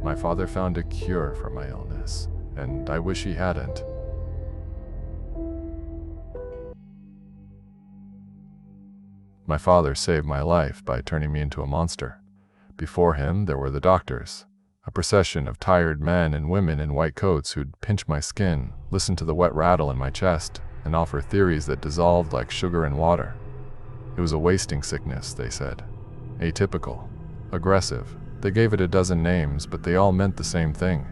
My father found a cure for my illness, and I wish he hadn't. My father saved my life by turning me into a monster. Before him, there were the doctors, a procession of tired men and women in white coats who'd pinch my skin, listen to the wet rattle in my chest, and offer theories that dissolved like sugar in water. It was a wasting sickness, they said. Atypical. Aggressive. They gave it a dozen names, but they all meant the same thing.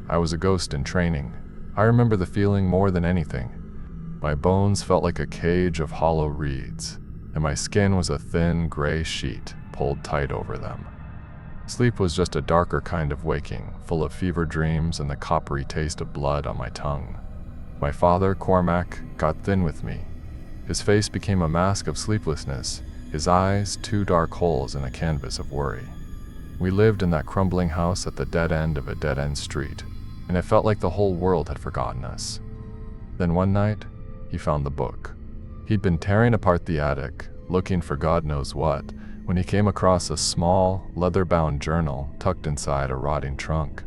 I was a ghost in training. I remember the feeling more than anything. My bones felt like a cage of hollow reeds, and my skin was a thin, gray sheet pulled tight over them. Sleep was just a darker kind of waking, full of fever dreams and the coppery taste of blood on my tongue. My father, Cormac, got thin with me. His face became a mask of sleeplessness, his eyes two dark holes in a canvas of worry. We lived in that crumbling house at the dead end of a dead-end street, and it felt like the whole world had forgotten us. Then one night, he found the book. He'd been tearing apart the attic, looking for God knows what, when he came across a small, leather-bound journal tucked inside a rotting trunk.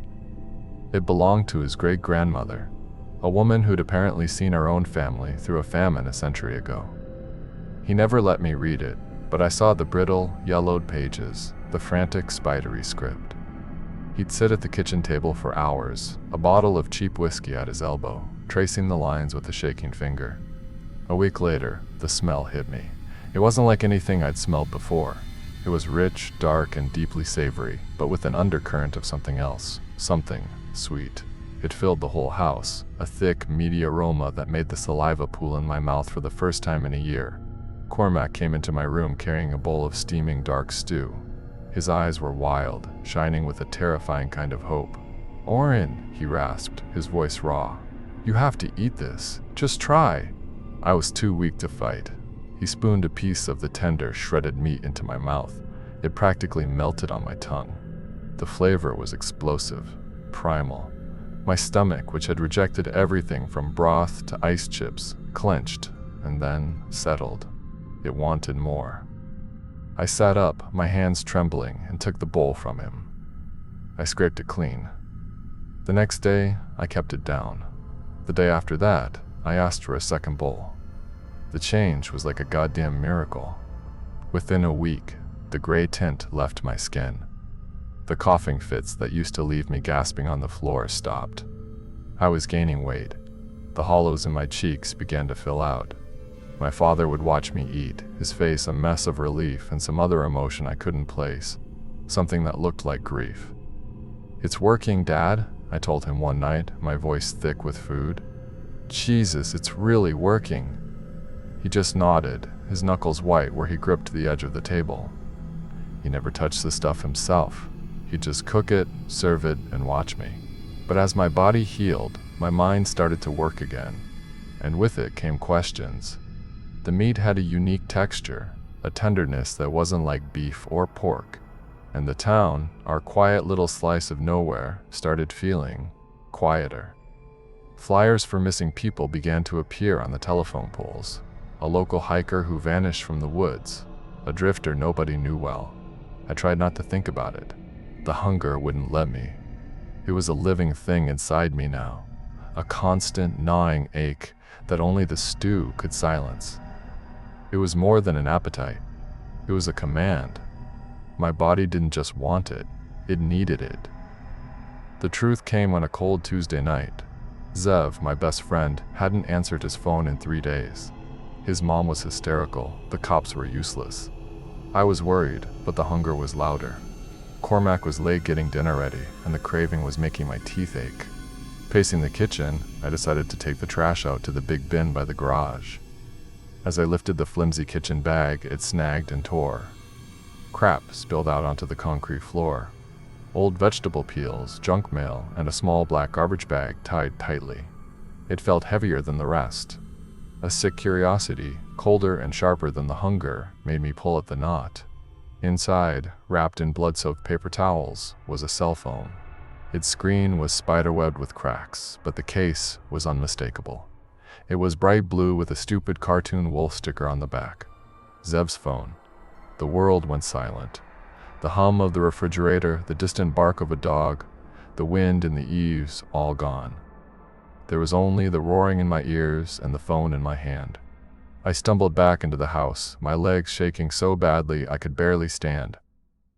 It belonged to his great-grandmother, a woman who'd apparently seen her own family through a famine a century ago. He never let me read it, but I saw the brittle, yellowed pages, the frantic, spidery script. He'd sit at the kitchen table for hours, a bottle of cheap whiskey at his elbow, tracing the lines with a shaking finger. A week later, the smell hit me. It wasn't like anything I'd smelled before. It was rich, dark, and deeply savory, but with an undercurrent of something else, something sweet. It filled the whole house, a thick, meaty aroma that made the saliva pool in my mouth for the first time in a year. Cormac came into my room carrying a bowl of steaming dark stew. His eyes were wild, shining with a terrifying kind of hope. "Oren," he rasped, his voice raw. "You have to eat this. Just try." I was too weak to fight. He spooned a piece of the tender, shredded meat into my mouth. It practically melted on my tongue. The flavor was explosive, primal. My stomach, which had rejected everything from broth to ice chips, clenched and then settled. It wanted more. I sat up, my hands trembling, and took the bowl from him. I scraped it clean. The next day, I kept it down. The day after that, I asked for a second bowl. The change was like a goddamn miracle. Within a week, the gray tint left my skin. The coughing fits that used to leave me gasping on the floor stopped. I was gaining weight. The hollows in my cheeks began to fill out. My father would watch me eat, his face a mess of relief and some other emotion I couldn't place, something that looked like grief. "It's working, Dad," I told him one night, my voice thick with food. "Jesus, it's really working." He just nodded, his knuckles white where he gripped the edge of the table. He never touched the stuff himself. He'd just cook it, serve it, and watch me. But as my body healed, my mind started to work again, and with it came questions. The meat had a unique texture, a tenderness that wasn't like beef or pork, and the town, our quiet little slice of nowhere, started feeling quieter. Flyers for missing people began to appear on the telephone poles. A local hiker who vanished from the woods, a drifter nobody knew well. I tried not to think about it. The hunger wouldn't let me. It was a living thing inside me now, a constant gnawing ache that only the stew could silence. It was more than an appetite. It was a command. My body didn't just want it, it needed it. The truth came on a cold Tuesday night. Zev, my best friend, hadn't answered his phone in 3 days. His mom was hysterical, the cops were useless. I was worried, but the hunger was louder. Cormac was late getting dinner ready, and the craving was making my teeth ache. Pacing the kitchen, I decided to take the trash out to the big bin by the garage. As I lifted the flimsy kitchen bag, it snagged and tore. Crap spilled out onto the concrete floor. Old vegetable peels, junk mail, and a small black garbage bag tied tightly. It felt heavier than the rest. A sick curiosity, colder and sharper than the hunger, made me pull at the knot. Inside, wrapped in blood-soaked paper towels, was a cell phone. Its screen was spiderwebbed with cracks, but the case was unmistakable. It was bright blue with a stupid cartoon wolf sticker on the back. Zev's phone. The world went silent. The hum of the refrigerator, the distant bark of a dog, the wind in the eaves all gone. There was only the roaring in my ears and the phone in my hand. I stumbled back into the house, my legs shaking so badly I could barely stand.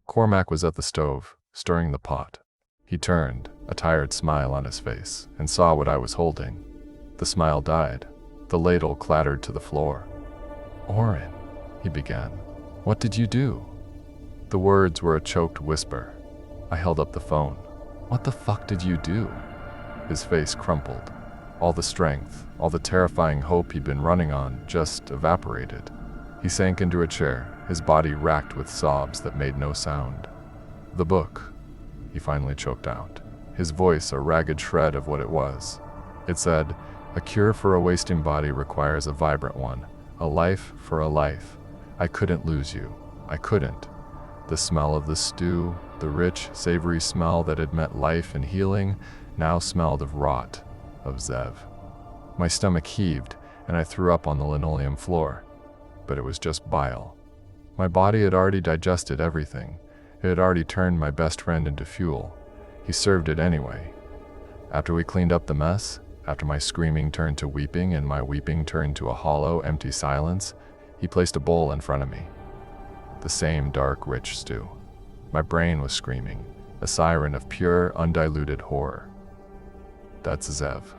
Cormac was at the stove, stirring the pot. He turned, a tired smile on his face, and saw what I was holding. The smile died. The ladle clattered to the floor. "Oren," he began, "what did you do?" The words were a choked whisper. I held up the phone. "What the fuck did you do?" His face crumpled. All the strength, all the terrifying hope he'd been running on just evaporated. He sank into a chair, his body racked with sobs that made no sound. "The book," he finally choked out, his voice a ragged shred of what it was. It said, "A cure for a wasting body requires a vibrant one, a life for a life. I couldn't lose you. I couldn't." The smell of the stew, the rich, savory smell that had meant life and healing, now smelled of rot, of Zev. My stomach heaved, and I threw up on the linoleum floor. But it was just bile. My body had already digested everything. It had already turned my best friend into fuel. He served it anyway. After we cleaned up the mess, after my screaming turned to weeping and my weeping turned to a hollow, empty silence, he placed a bowl in front of me. The same dark, rich stew. My brain was screaming, a siren of pure, undiluted horror. "That's Zev.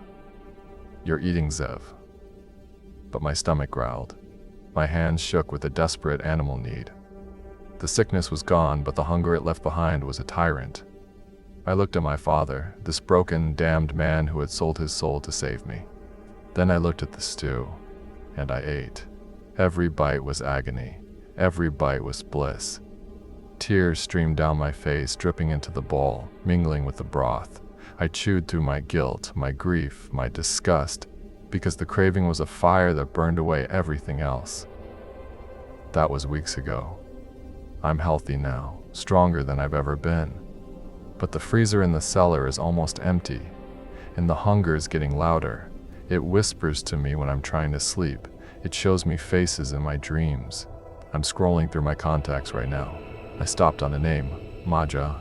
You're eating Zev." But my stomach growled. My hands shook with a desperate animal need. The sickness was gone, but the hunger it left behind was a tyrant. I looked at my father, this broken, damned man who had sold his soul to save me. Then I looked at the stew, and I ate. Every bite was agony. Every bite was bliss. Tears streamed down my face, dripping into the bowl, mingling with the broth. I chewed through my guilt, my grief, my disgust, because the craving was a fire that burned away everything else. That was weeks ago. I'm healthy now, stronger than I've ever been. But the freezer in the cellar is almost empty, and the hunger is getting louder. It whispers to me when I'm trying to sleep. It shows me faces in my dreams. I'm scrolling through my contacts right now. I stopped on a name, Maja.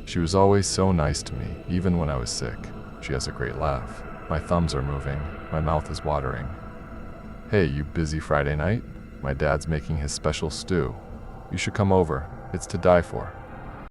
She was always so nice to me, even when I was sick. She has a great laugh. My thumbs are moving. My mouth is watering. "Hey, you busy Friday night? My dad's making his special stew. You should come over. It's to die for."